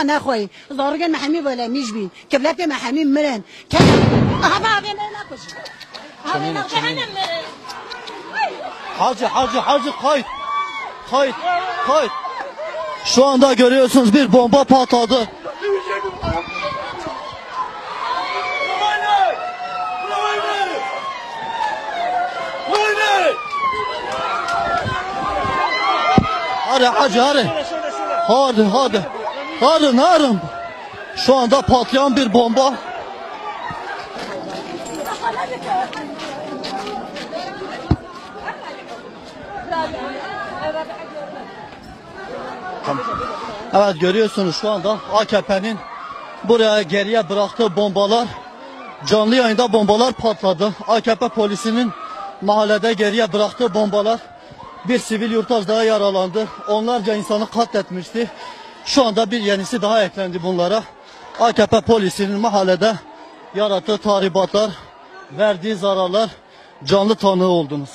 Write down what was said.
نخوي ضارجن محامي ولا مش بين كبلات محامي مرن كان هبا بينا ناكل Hacı kayıt. Şu anda görüyorsunuz bir bomba patladı. Hadi hadi. Hadi. Şu anda patlayan bir bomba. Evet, görüyorsunuz şu anda AKP'nin buraya geriye bıraktığı bombalar, canlı yayında bombalar patladı. AKP polisinin mahallede geriye bıraktığı bombalar, bir sivil yurttaş daha yaralandı. Onlarca insanı katletmişti. Şu anda bir yenisi daha eklendi bunlara. AKP polisinin mahallede yarattığı tahribatlar, verdiği zararlar, canlı tanığı oldunuz.